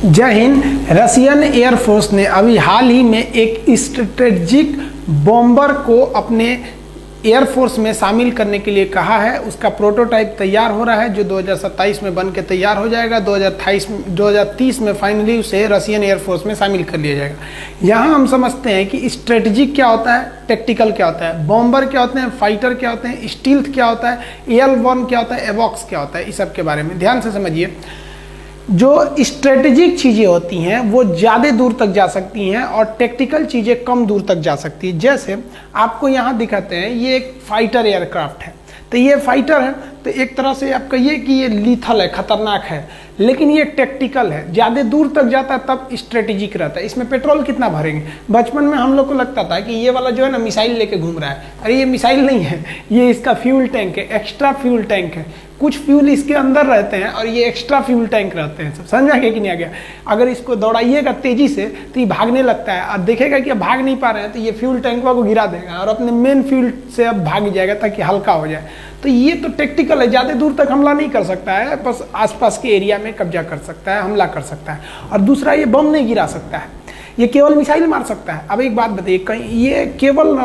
जय Hind. Russian air force ने अभी हाल ही में एक स्ट्रेटेजिक बॉम्बर को अपने एयरफोर्स में शामिल करने के लिए कहा है। उसका प्रोटोटाइप तैयार हो रहा है जो 2027 में बन के तैयार हो जाएगा। 2030 में फाइनली उसे रशियन एयरफोर्स में शामिल कर लिया जाएगा। यहाँ हम समझते हैं कि स्ट्रेटेजिक क्या होता है, टेक्टिकल क्या होता है, बॉम्बर क्या होते हैं, फाइटर क्या होते हैं, स्टील्थ क्या होता है, EL-1 क्या होता है, एवॉक्स क्या होता है, इस सब के बारे में ध्यान से समझिए। जो स्ट्रेटेजिक चीज़ें होती हैं वो ज़्यादा दूर तक जा सकती हैं और टेक्टिकल चीज़ें कम दूर तक जा सकती हैं। जैसे आपको यहाँ दिखाते हैं, ये एक फाइटर एयरक्राफ्ट है, तो ये फाइटर है तो एक तरह से आप कहिए कि ये लीथल है, खतरनाक है, लेकिन ये टेक्टिकल है, ज़्यादा दूर तक जाता है तब स्ट्रेटेजिक रहता है। इसमें पेट्रोल कितना भरेंगे? बचपन में हम लोग को लगता था कि ये वाला जो है ना मिसाइल लेके घूम रहा है। अरे ये मिसाइल नहीं है, ये इसका फ्यूल टैंक है, एक्स्ट्रा फ्यूल टैंक है। कुछ फ्यूल इसके अंदर रहते हैं और ये एक्स्ट्रा फ्यूल टैंक रहते हैं। सब समझ आ गया कि नहीं आ गया? अगर इसको दौड़ाइएगा तेजी से तो ये भागने लगता है और देखेगा कि अब भाग नहीं पा रहे हैं तो ये फ्यूल टैंक को गिरा देगा और अपने मेन फ्यूल से अब भाग जाएगा ताकि हल्का हो जाए। तो ये तो टेक्टिकल है, ज़्यादा दूर तक हमला नहीं कर सकता है, बस आसपास के एरिया में कब्जा कर सकता है, हमला कर सकता है। और दूसरा, ये बम नहीं गिरा सकता है, ये केवल मिसाइल मार सकता है। अब एक बात बताइए, कहीं ये केवल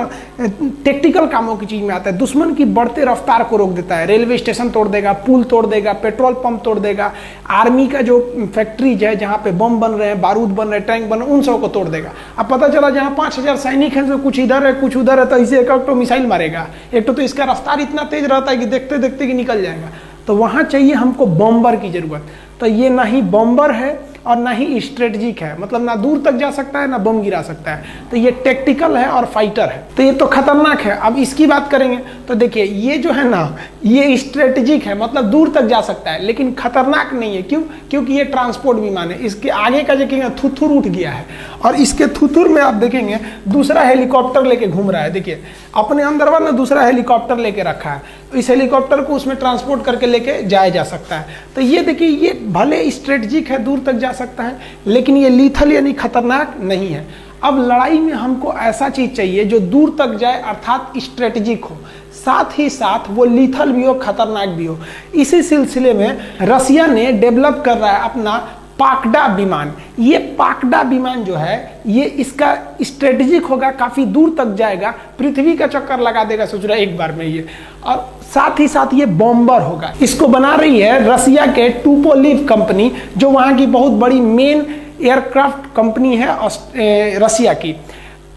टेक्टिकल कामों की चीज़ में आता है। दुश्मन की बढ़ते रफ्तार को रोक देता है, रेलवे स्टेशन तोड़ देगा, पुल तोड़ देगा, पेट्रोल पंप तोड़ देगा, आर्मी का जो फैक्ट्रीज है जहाँ पे बम बन रहे हैं, बारूद बन रहे हैं, टैंक बन रहे हैं, उन सब को तोड़ देगा। अब पता चला जहाँ 5000 सैनिक हैं तो कुछ इधर है कुछ उधर है, तो इसे एक तो मिसाइल मारेगा, एक तो इसका रफ्तार इतना तेज रहता है कि देखते देखते कि निकल जाएगा। तो वहाँ चाहिए हमको बॉम्बर की जरूरत। तो ये ना ही बॉम्बर है और ना ही स्ट्रेटजिक है, मतलब ना दूर तक जा सकता है ना बम गिरा सकता है। तो ये टेक्टिकल है और फाइटर है, तो ये तो खतरनाक है। अब इसकी बात करेंगे तो देखिए, ये जो है ना ये स्ट्रेटजिक है, मतलब दूर तक जा सकता है लेकिन खतरनाक नहीं है। क्यों? क्योंकि ये ट्रांसपोर्ट विमान है। इसके आगे का देखेंगे थुथुर उठ गया है और इसके थुथुर में आप देखेंगे दूसरा हेलीकॉप्टर लेके घूम रहा है। देखिए अपने अंदर वाला दूसरा हेलीकॉप्टर लेके रखा है, इस हेलीकॉप्टर को उसमें ट्रांसपोर्ट करके लेके जाया जा सकता है। तो ये देखिए, ये भले स्ट्रेटजिक है, दूर तक जा सकता है, लेकिन ये लीथल यानी खतरनाक नहीं है। अब लड़ाई में हमको ऐसा चीज चाहिए जो दूर तक जाए, अर्थात स्ट्रेटजिक हो, साथ ही साथ वो लीथल भी हो, खतरनाक भी हो। इसी सिलसिले में रसिया ने डेवलप कर रहा है अपना पाकड़ा विमान। ये पाकड़ा विमान जो है ये इसका स्ट्रेटेजिक होगा, काफी दूर तक जाएगा, पृथ्वी का चक्कर लगा देगा, सोच रहा है एक बार में ये, और साथ ही साथ ये बॉम्बर होगा। इसको बना रही है रसिया के टुपोलिव कंपनी, जो वहां की बहुत बड़ी मेन एयरक्राफ्ट कंपनी है रसिया की।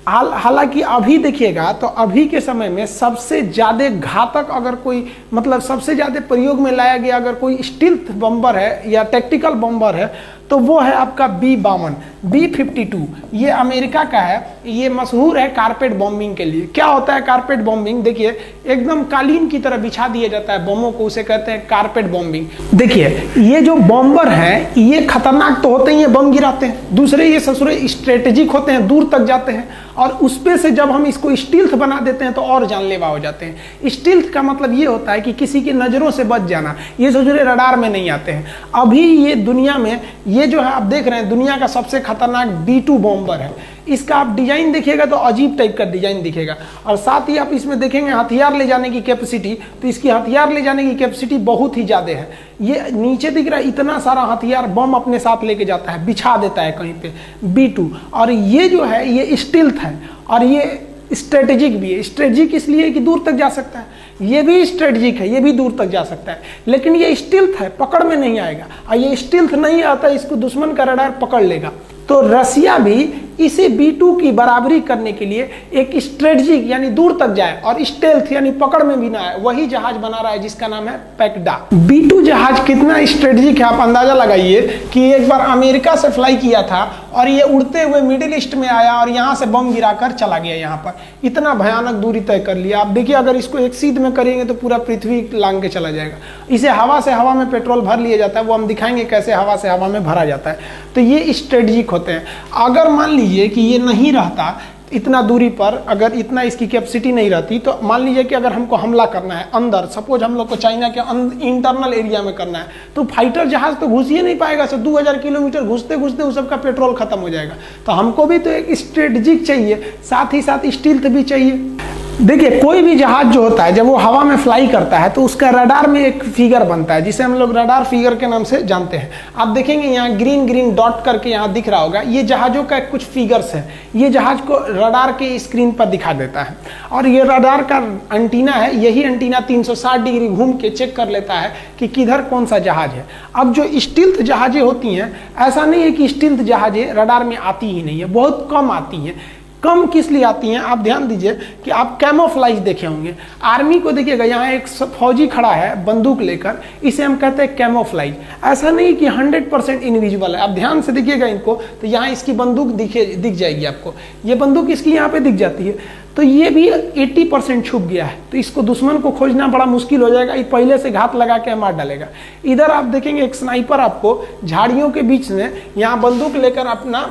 हालांकि अभी देखिएगा तो अभी के समय में सबसे ज़्यादा घातक अगर कोई, मतलब सबसे ज़्यादा प्रयोग में लाया गया अगर कोई स्टील्थ बम्बर है या टेक्टिकल बम्बर है तो वो है आपका B-52, B-52। ये अमेरिका का है, ये मशहूर है कारपेट बॉम्बिंग के लिए। क्या होता है कारपेट बॉम्बिंग? देखिए एकदम कालीन की तरह बिछा दिया जाता है बमों को, उसे कहते हैं कारपेट बॉम्बिंग। देखिए ये जो बॉम्बर हैं ये खतरनाक तो होते ही हैं, बम गिराते हैं। दूसरे ये ससुरे स्ट्रेटेजिक होते हैं, दूर तक जाते हैं, और उसपे से जब हम इसको स्टील्थ बना देते हैं तो और जानलेवा हो जाते हैं। स्टील्थ का मतलब ये होता है कि किसी की नज़रों से बच जाना। ये ससुरे रडार में नहीं आते हैं। अभी ये दुनिया में ये जो है आप देख रहे हैं दुनिया का सबसे खतरनाक B-2 बॉम्बर है। इसका आप डिजाइन देखिएगा तो अजीब टाइप का डिजाइन दिखेगा, और साथ ही आप इसमें देखेंगे हथियार ले जाने की कैपेसिटी, तो इसकी हथियार ले जाने की कैपेसिटी बहुत ही ज़्यादा है। ये नीचे दिख रहा है इतना सारा हथियार बम अपने साथ लेके जाता है, बिछा देता है कहीं पे B-2। और ये जो है ये स्टील्थ है और ये स्ट्रेटेजिक भी है। स्ट्रेटेजिक इसलिए कि दूर तक जा सकता है, ये भी स्ट्रेटेजिक है, ये भी दूर तक जा सकता है, लेकिन ये स्टील्थ है, पकड़ में नहीं आएगा। और ये स्टील्थ नहीं आता, इसको दुश्मन का रडार पकड़ लेगा। तो रसिया भी इसे B-2 की बराबरी करने के लिए एक स्ट्रेटेजिक यानी दूर तक जाए और स्टेल्थ यानी पकड़ में भी ना आए, वही जहाज बना रहा है जिसका नाम है पैकड़ा। B-2 जहाज कितना स्ट्रेटेजिक है आप अंदाजा लगाइए कि एक बार अमेरिका से फ्लाई किया था और ये उड़ते हुए मिडिल ईस्ट में आया और यहाँ से बम गिराकर चला गया। यहाँ पर इतना भयानक दूरी तय कर लिया। आप देखिए अगर इसको एक सीध में करेंगे तो पूरा पृथ्वी लांग के चला जाएगा। इसे हवा से हवा में पेट्रोल भर लिया जाता है, वो हम दिखाएंगे कैसे हवा से हवा में भरा जाता है। तो ये स्ट्रेटेजिक होते हैं। अगर मान लीजिए कि ये नहीं रहता इतना दूरी पर, अगर इतना इसकी कैपेसिटी नहीं रहती, तो मान लीजिए कि अगर हमको हमला करना है अंदर, सपोज हम लोग को चाइना के इंटरनल एरिया में करना है, तो फाइटर जहाज तो घुस ही नहीं पाएगा। 2000 किलोमीटर घुसते घुसते उस सबका पेट्रोल खत्म हो जाएगा। तो हमको भी तो एक स्ट्रेटेजिक चाहिए, साथ ही साथ स्टील्थ भी चाहिए। देखिए कोई भी जहाज जो होता है जब वो हवा में फ्लाई करता है तो उसका रडार में एक फिगर बनता है जिसे हम लोग रडार फिगर के नाम से जानते हैं। आप देखेंगे यहाँ ग्रीन ग्रीन डॉट करके यहाँ दिख रहा होगा, ये जहाज़ों का कुछ फिगर्स है, ये जहाज को रडार के स्क्रीन पर दिखा देता है। और ये रडार का एंटीना है, यही एंटीना 360 डिग्री घूम के चेक कर लेता है कि किधर कौन सा जहाज है। अब जो स्टील्थ जहाजें होती हैं, ऐसा नहीं है कि स्टील्थ जहाजें रडार में आती ही नहीं है, बहुत कम आती हैं। कम किस लिए आती हैं आप ध्यान दीजिए कि आप कैमोफ्लाइज देखे होंगे, आर्मी को देखिएगा यहाँ एक फौजी खड़ा है बंदूक लेकर, इसे हम कहते हैं कैमोफ्लाइज। ऐसा नहीं कि 100% इनविजिबल है, आप ध्यान से देखिएगा इनको तो यहाँ इसकी बंदूक दिख जाएगी आपको, ये बंदूक इसकी यहाँ पे दिख जाती है, तो ये भी 80% छुप गया है, तो इसको दुश्मन को खोजना बड़ा मुश्किल हो जाएगा, ये पहले से घात लगा के मार डालेगा। इधर आप देखेंगे एक स्नाइपर आपको झाड़ियों के बीच में यहाँ बंदूक लेकर अपना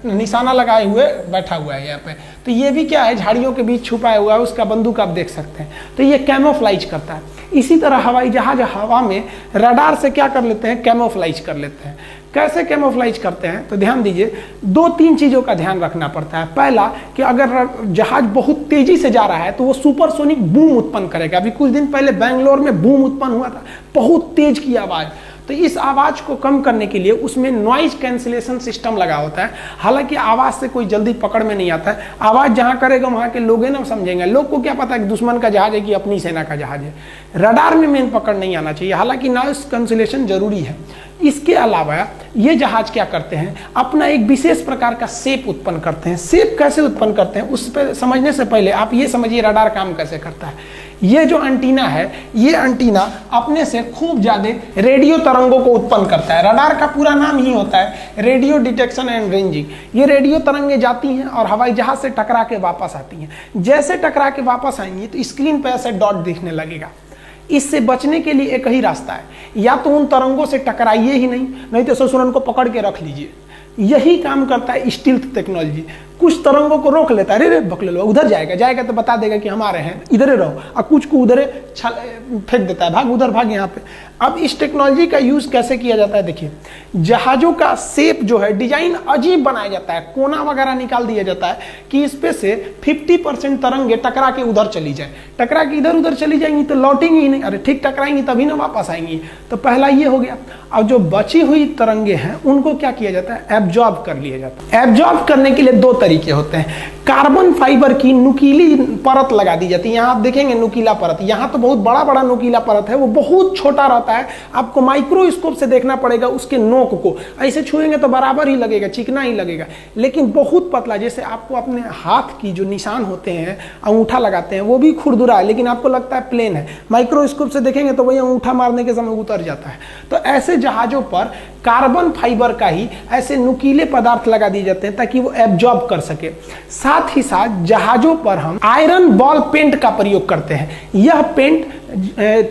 निशाना लगाए हुए बैठा हुआ है यहाँ पे, तो ये भी क्या है झाड़ियों के बीच छुपाया हुआ है, उसका बंदूक आप देख सकते हैं, तो ये कैमोफ्लाइज करता है। इसी तरह हवाई जहाज हवा में रडार से क्या कर लेते हैं, कैमोफ्लाइज कर लेते हैं। कैसे कैमोफ्लाइज करते हैं तो ध्यान दीजिए, 2-3 चीज़ों का ध्यान रखना पड़ता है। पहला कि अगर जहाज बहुत तेजी से जा रहा है तो वो सुपरसोनिक बूम उत्पन्न करेगा। अभी कुछ दिन पहले बेंगलोर में बूम उत्पन्न हुआ था, बहुत तेज की आवाज़, तो इस आवाज़ को कम करने के लिए उसमें नॉइज कैंसिलेशन सिस्टम लगा होता है। हालांकि आवाज़ से कोई जल्दी पकड़ में नहीं आता है, आवाज़ जहाँ करेगा वहाँ के लोग ना समझेंगे, लोग को क्या पता है कि दुश्मन का जहाज है कि अपनी सेना का जहाज है। रडार में मेन पकड़ नहीं आना चाहिए, हालांकि नॉइज कैंसिलेशन जरूरी है। इसके अलावा ये जहाज क्या करते हैं, अपना एक विशेष प्रकार का शेप उत्पन्न करते हैं। शेप कैसे उत्पन्न करते हैं उस पर समझने से पहले आप ये समझिए रडार काम कैसे करता है। ये जो एंटीना है, ये एंटीना अपने से खूब ज्यादा रेडियो तरंगों को उत्पन्न करता है। रडार का पूरा नाम ही होता है रेडियो डिटेक्शन एंड रेंजिंग। ये रेडियो तरंगें जाती हैं और हवाई जहाज से टकरा के वापस आती हैं। जैसे टकरा के वापस आएंगी तो स्क्रीन पर ऐसे डॉट दिखने लगेगा। इससे बचने के लिए एक ही रास्ता है, या तो उन तरंगों से टकराइए ही नहीं तो ससुरन को पकड़ के रख लीजिए। यही काम करता है स्टील्थ टेक्नोलॉजी। कुछ तरंगों को रोक लेता है, रे बकले लो उधर जाएगा तो बता देगा कि हमारे हैं, इधर रहो, और कुछ को उधर फेंक देता है, भाग उधर भाग यहाँ पे। अब इस टेक्नोलॉजी का यूज कैसे किया जाता है, देखिए जहाजों का शेप जो है डिजाइन अजीब बनाया जाता है, कोना वगैरह निकाल दिया जाता है कि इस पे से 50% तरंगे टकरा के उधर चली जाए। टकरा के इधर उधर चली जाएंगी तो लौटेंगी ही नहीं, अरे ठीक टकराएंगी तभी ना वापस आएंगी। तो पहला ये हो गया। अब जो बची हुई तरंगे हैं उनको क्या किया जाता है, एब्जॉर्ब कर लिया जाता है। एब्जॉर्ब करने के लिए 2 तरीके होते हैं। कार्बन फाइबर की नुकीली परत लगा दी जाती है। यहाँ आप देखेंगे नुकीला परत, यहाँ तो बहुत बड़ा बड़ा नुकीला परत है, वो बहुत छोटा रहता है, आपको माइक्रोस्कोप से देखना पड़ेगा उसके नोक को। ऐसे छुएंगे तो बराबर ही लगेगा, चिकना ही लगेगा, लेकिन बहुत पतला, जैसे आपको अपने हाथ की जो निशान होते हैं, अंगूठा लगाते हैं, वो भी खुरदुरा है लेकिन आपको लगता है प्लेन है। माइक्रोस्कोप से देखेंगे तो वही अंगूठा मारने के समय उतर जाता है। तो ऐसे जहाजों पर कार्बन फाइबर का ही ऐसे नुकीले पदार्थ लगा दिए जाते हैं ताकि वो एब्जॉर्ब कर सके। साथ ही साथ जहाजों पर हम आयरन बॉल पेंट का प्रयोग करते हैं। यह पेंट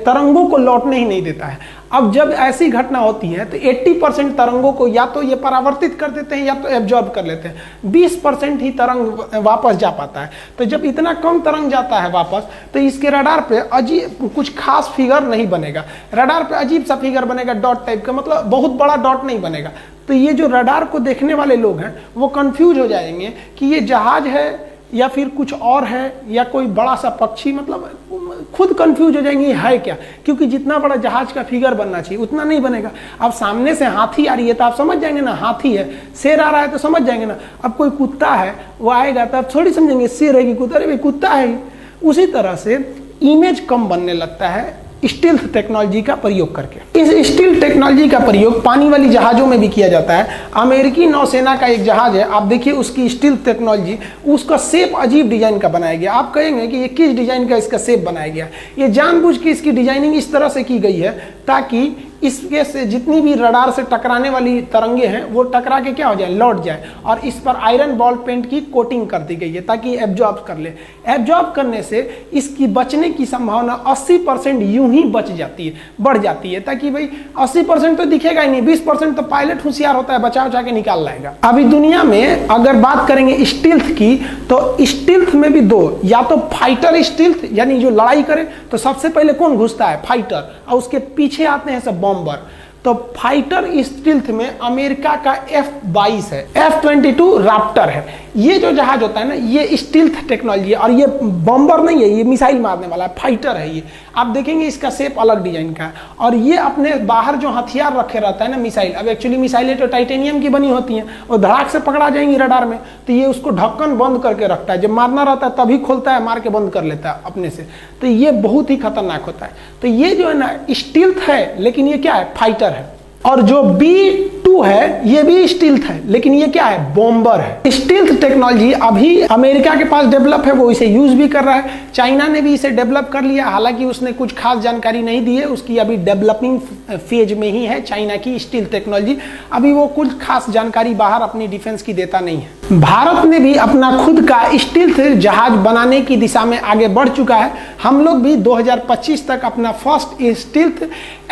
तरंगों को लौटने ही नहीं देता है। अब जब ऐसी घटना होती है तो 80% तरंगों को या तो ये परावर्तित कर देते हैं या तो एब्जॉर्ब कर लेते हैं। 20% ही तरंग वापस जा पाता है। तो जब इतना कम तरंग जाता है वापस तो इसके रडार पे अजीब कुछ खास फिगर नहीं बनेगा। रडार पे अजीब सा फिगर बनेगा, डॉट टाइप का, मतलब बहुत बड़ा डॉट नहीं बनेगा। तो ये जो रडार को देखने वाले लोग हैं वो कंफ्यूज हो जाएंगे कि ये जहाज है या फिर कुछ और है या कोई बड़ा सा पक्षी, मतलब खुद कंफ्यूज हो जाएंगे है क्या, क्योंकि जितना बड़ा जहाज का फिगर बनना चाहिए उतना नहीं बनेगा। अब सामने से हाथी आ रही है तो आप समझ जाएंगे ना हाथी है, शेर आ रहा है तो समझ जाएंगे ना। अब कोई कुत्ता है वो आएगा तो आप थोड़ी समझेंगे शेर है कि कुत्ता, अरे भाई कुत्ता है। उसी तरह से इमेज कम बनने लगता है स्टील्थ टेक्नोलॉजी का प्रयोग करके। इस स्टील्थ टेक्नोलॉजी का प्रयोग पानी वाली जहाजों में भी किया जाता है। अमेरिकी नौसेना का एक जहाज है, आप देखिए उसकी स्टील्थ टेक्नोलॉजी, उसका शेप अजीब डिजाइन का बनाया गया। आप कहेंगे कि ये किस डिजाइन का इसका शेप बनाया गया। ये जानबूझ के इसकी डिजाइनिंग इस तरह से की गई है ताकि इसके से जितनी भी रडार से टकराने वाली तरंगे हैं वो टकरा के क्या हो जाए, लौट जाए। और इस पर आयरन बॉल पेंट की कोटिंग कर दी गई है ताकि एब्जॉर्ब कर ले। एब्जॉर्ब करने से इसकी बचने की संभावना 80% यूं ही बच जाती है, बढ़ जाती है, ताकि भाई 80% तो दिखेगा ही नहीं, 20% तो पायलट होशियार होता है, बचा बचा के निकाल लाएगा। अभी दुनिया में अगर बात करेंगे स्टील्थ की तो स्टील्थ में भी 2, या तो फाइटर स्टील्थ यानी जो लड़ाई करे तो सबसे पहले कौन घुसता है, फाइटर, और उसके पीछे आते हैं सब बॉम्बर। तो फाइटर स्टील्थ में अमेरिका का F-22 है, F-22 राप्टर है। ये जो जहाज होता है ना, ये स्टील्थ टेक्नोलॉजी है और ये बॉम्बर नहीं है, ये मिसाइल मारने वाला है, फाइटर है ये। आप देखेंगे इसका शेप अलग डिजाइन का है और ये अपने बाहर जो हथियार रखे रहता है ना मिसाइल, अब एक्चुअली मिसाइलें तो टाइटेनियम की बनी होती हैं और धड़ाक से पकड़ा जाएंगी रडार में, तो ये उसको ढक्कन बंद करके रखता है, जब मारना रहता है तभी खोलता है, मार के बंद कर लेता है अपने से। तो ये बहुत ही खतरनाक होता है। तो ये जो है ना स्टील्थ है, लेकिन ये क्या है, फाइटर है। और जो B-2 है ये भी स्टील्थ है, लेकिन ये क्या है, बॉम्बर है। स्टील्थ टेक्नोलॉजी अभी अमेरिका के पास डेवलप है, वो इसे यूज भी कर रहा है। चाइना ने भी इसे डेवलप कर लिया, हालांकि उसने कुछ खास जानकारी नहीं दी है, उसकी अभी डेवलपिंग फेज में ही है चाइना की स्टील्थ टेक्नोलॉजी। अभी वो कुछ खास जानकारी बाहर अपनी डिफेंस की देता नहीं है। भारत ने भी अपना खुद का स्टील्थ जहाज बनाने की दिशा में आगे बढ़ चुका है। हम लोग भी 2025 तक अपना फर्स्ट स्टील्थ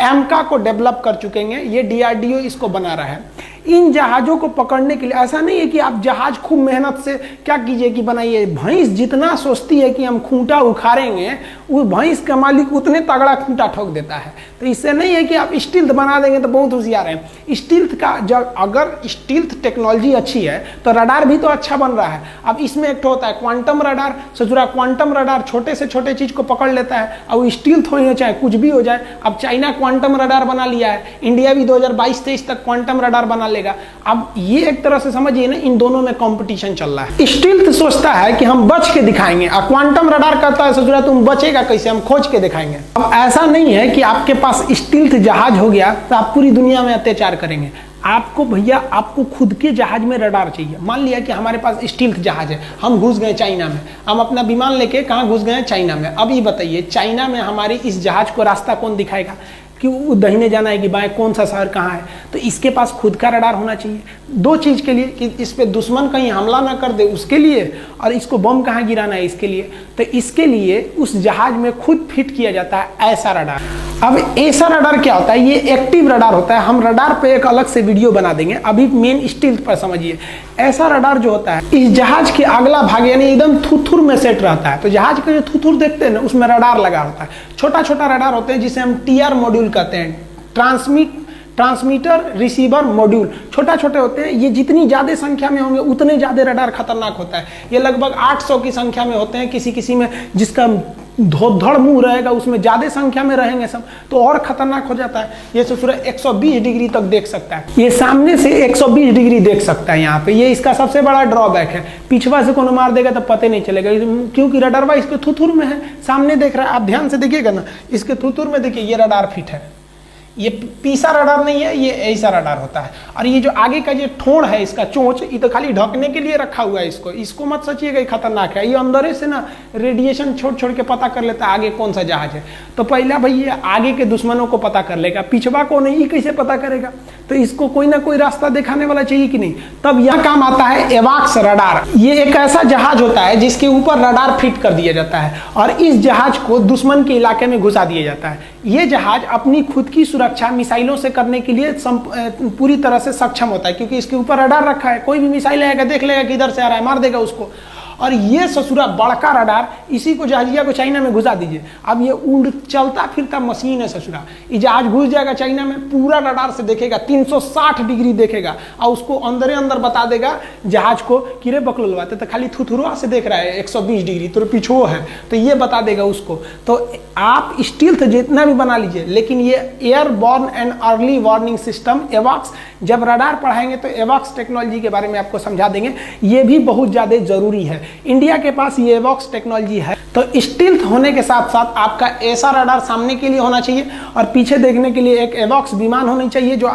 एमका को डेवलप कर चुके हैं। ये DRDO इसको बना रहा है। इन जहाजों को पकड़ने के लिए ऐसा नहीं है कि आप जहाज खूब मेहनत से क्या कीजिए कि बनाइए। भैंस जितना सोचती है कि हम खूंटा उखाड़ेंगे, वो भैंस का मालिक उतने तगड़ा खूंटा ठोक देता है। तो इससे नहीं है कि आप स्टील्थ बना देंगे तो बहुत होशियार हैं। स्टील्थ का जब अगर स्टील्थ टेक्नोलॉजी अच्छी है तो रडार भी तो अच्छा बन रहा है। अब इसमें एक होता है क्वांटम रडार, ससुरा क्वांटम रडार छोटे से छोटे चीज को पकड़ लेता है। अब स्टील्थ हो चाहे कुछ भी हो जाए। अब चाइना क्वांटम रडार बना लिया है, इंडिया भी 2022-23 तक क्वांटम रडार बना लेगा। अब ये एक तरह से समझिए ना, इन दोनों में कंपटीशन चल रहा है। स्टील्थ सोचता है कि हम बच के दिखाएंगे और क्वांटम रडार कहता है ससुरा तुम बचेगा कैसे, हम खोज के दिखाएंगे। अब ऐसा नहीं है कि आपके पास स्टील्थ जहाज हो गया तो आप पूरी दुनिया में अत्याचार करेंगे। आपको भैया आपको खुद के जहाज में रडार चाहिए। मान लिया कि हमारे पास स्टील्थ जहाज है, हम घुस गए चाइना में, हम अपना विमान लेके कहाँ घुस गए, चाइना में। अब ये बताइए चाइना में हमारी इस जहाज को रास्ता कौन दिखाएगा कि वो दाहिने जाना है कि बाएं, कौन सा शहर कहाँ है। तो इसके पास खुद का रडार होना चाहिए। दो चीज़ के लिए कि इस पे दुश्मन कहीं हमला ना कर दे उसके लिए, और इसको बम कहाँ गिराना है इसके लिए। तो इसके लिए उस जहाज में खुद फिट किया जाता है ऐसा रडार। अब ऐसा रडार क्या होता है, ये एक्टिव रडार होता है। हम रडार पे एक अलग से वीडियो बना देंगे, अभी मेन स्टील्थ पर समझिए। ऐसा रडार जो होता है इस जहाज के अगला भाग यानी एकदम थुथुर में सेट रहता है। तो जहाज का जो थुथुर देखते हैं ना, उसमें रडार लगा होता है। छोटा छोटा रडार होते हैं जिसे हम TR मॉड्यूल कहते हैं, ट्रांसमीटर रिसीवर मॉड्यूल। छोटा छोटे होते हैं, ये जितनी ज़्यादा संख्या में होंगे उतने ज़्यादा रडार खतरनाक होता है। ये लगभग 800 की संख्या में होते हैं, किसी किसी में जिसका धोधड़ मुंह रहेगा उसमें ज़्यादा संख्या में रहेंगे सब, तो और खतरनाक हो जाता है। ये ससुरा 120 डिग्री तक देख सकता है, ये सामने से 120 डिग्री देख सकता है यहाँ पे। ये इसका सबसे बड़ा ड्रॉबैक है। पिछवा से कोनो मार देगा तो पता नहीं चलेगा, क्योंकि रडारवा इसके थुथुर में है, सामने देख रहा है। आप ध्यान से देखिएगा ना, इसके थुथुर में देखिए ये रडार फिट है। ये पीसा रडार नहीं है, ये ऐसा रडार होता है। और ये जो आगे का ये ठोड़ है इसका चोंच, ये तो खाली ढकने के लिए रखा हुआ है। इसको मत सोचिएगा ये खतरनाक है। ये अंदर से ना रेडिएशन छोड़ छोड़ के पता कर लेता है आगे कौन सा जहाज है। तो पहला भाई ये आगे के दुश्मनों को पता कर लेगा, पिछवा को नहीं, कैसे पता करेगा। तो इसको कोई ना कोई रास्ता दिखाने वाला चाहिए कि नहीं। तब यह काम आता है एवाक्स रडार। ये एक ऐसा जहाज होता है जिसके ऊपर रडार फिट कर दिया जाता है और इस जहाज को दुश्मन के इलाके में घुसा दिया जाता है। ये जहाज अपनी खुद की सुरक्षा मिसाइलों से करने के लिए पूरी तरह से सक्षम होता है, क्योंकि इसके ऊपर रडार रखा है। कोई भी मिसाइल आएगा देख लेगा कि इधर से आ रहा है, मार देगा उसको। और ये ससुरा बड़का रडार, इसी को जहाजिया को चाइना में घुसा दीजिए। अब ये उड़ चलता फिरता मशीन है ससुरा। ये जहाज घुस जाएगा चाइना में, पूरा रडार से देखेगा, 360 डिग्री देखेगा और उसको अंदर अंदर बता देगा जहाज को कि रे बकलवाते तो खाली थुथुरुआ से देख रहा है 120 डिग्री, तो पीछे है, तो ये बता देगा उसको। तो आप स्टील्थ जितना भी बना लीजिए, लेकिन ये airborne and early warning system एवाक्स, जब रडार पढ़ाएंगे तो एवाक्स टेक्नोलॉजी के बारे में आपको समझा देंगे। ये भी बहुत ज़्यादा जरूरी है। इंडिया के पास ये एवाक्स टेक्नोलॉजी है। तो स्टील्थ होने के साथ साथ आपका ऐसा रडार सामने के लिए होना चाहिए और पीछे देखने के लिए एक एवाक्स विमान होनी चाहिए जो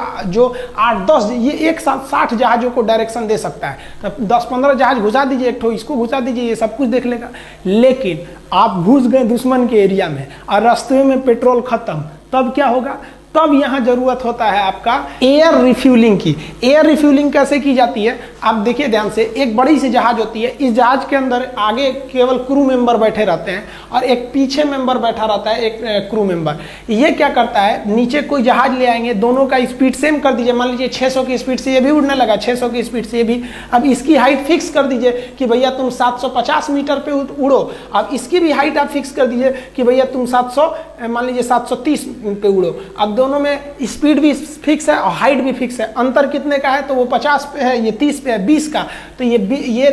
8-10 ये एक साथ 60 जहाजों को डायरेक्शन दे सकता है। तो 10-15 जहाज घुसा दीजिए, एक ठो इसको घुसा दीजिए, ये सब कुछ देख लेगा। लेकिन आप घुस गए दुश्मन के एरिया में और रास्ते में पेट्रोल खत्म, तब क्या होगा? तब यहाँ जरूरत होता है आपका एयर रिफ्यूलिंग की। एयर रिफ्यूलिंग कैसे की जाती है आप देखिए ध्यान से। एक बड़ी सी जहाज होती है, इस जहाज के अंदर आगे केवल क्रू मेंबर बैठे रहते हैं और एक पीछे मेंबर बैठा रहता है, एक क्रू मेंबर। ये क्या करता है, नीचे कोई जहाज ले आएंगे, दोनों का स्पीड सेम कर दीजिए। मान लीजिए 600 की स्पीड से ये भी उड़ने लगा, 600 की स्पीड से ये भी। अब इसकी हाइट फिक्स कर दीजिए कि भैया तुम 750 मीटर पे उड़ो। अब इसकी भी हाइट आप फिक्स कर दीजिए कि भैया तुम 700 मान लीजिए 730 पे उड़ो। अब दोनों में स्पीड भी फिक्स है और हाइट भी फिक्स है। अंतर कितने का है, तो वो 50 पे है, ये 30 पे है, 20 का। तो ये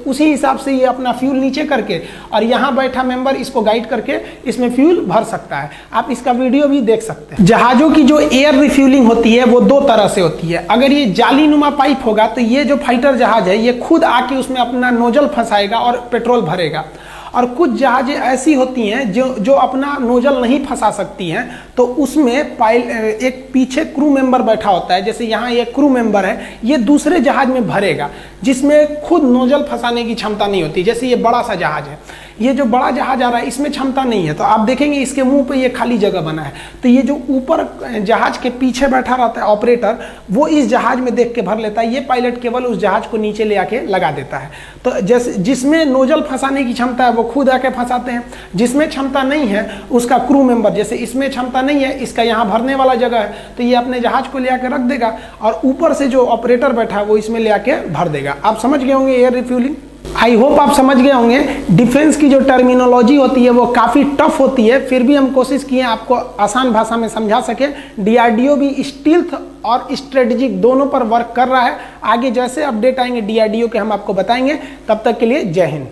उसी हिसाब से ये अपना फ्यूल नीचे करके और यहाँ बैठा मेंबर इसको गाइड करके इसमें फ्यूल भर सकता है। आप इसका वीडियो भी देख सकते हैं। जहाज़ों की जो एयर रिफ्यूलिंग होती है वो दो तरह से होती है। अगर ये जाली नुमा पाइप होगा तो ये जो फाइटर जहाज है ये खुद आके उसमें अपना नोजल फंसाएगा और पेट्रोल भरेगा। और कुछ जहाजें ऐसी होती हैं जो अपना नोजल नहीं फंसा सकती हैं, तो उसमें एक पीछे क्रू मेंबर बैठा होता है। जैसे यहाँ ये क्रू मेंबर है, ये दूसरे जहाज में भरेगा जिसमें खुद नोजल फंसाने की क्षमता नहीं होती। जैसे ये बड़ा सा जहाज है, ये जो बड़ा जहाज आ रहा है इसमें क्षमता नहीं है, तो आप देखेंगे इसके मुंह पे ये खाली जगह बना है। तो ये जो ऊपर जहाज के पीछे बैठा रहता है ऑपरेटर, वो इस जहाज में देख के भर लेता है। ये पायलट केवल उस जहाज को नीचे ले आके लगा देता है। तो जैसे जिसमें नोजल फंसाने की क्षमता है वो खुद आके फंसाते हैं, जिसमें क्षमता नहीं है उसका क्रू मेंबर, जैसे इसमें क्षमता नहीं है, इसका यहाँ भरने वाला जगह है, तो ये अपने जहाज को ले आके रख देगा और ऊपर से जो ऑपरेटर बैठा है वो इसमें ले आके भर देगा। आप समझ गए होंगे एयर रिफ्यूलिंग। आई होप आप समझ गए होंगे। डिफेंस की जो टर्मिनोलॉजी होती है वो काफ़ी टफ होती है, फिर भी हम कोशिश किए आपको आसान भाषा में समझा सके। डीआरडीओ भी स्टील्थ और स्ट्रेटेजिक दोनों पर वर्क कर रहा है। आगे जैसे अपडेट आएंगे डीआरडीओ के हम आपको बताएंगे। तब तक के लिए जय हिंद।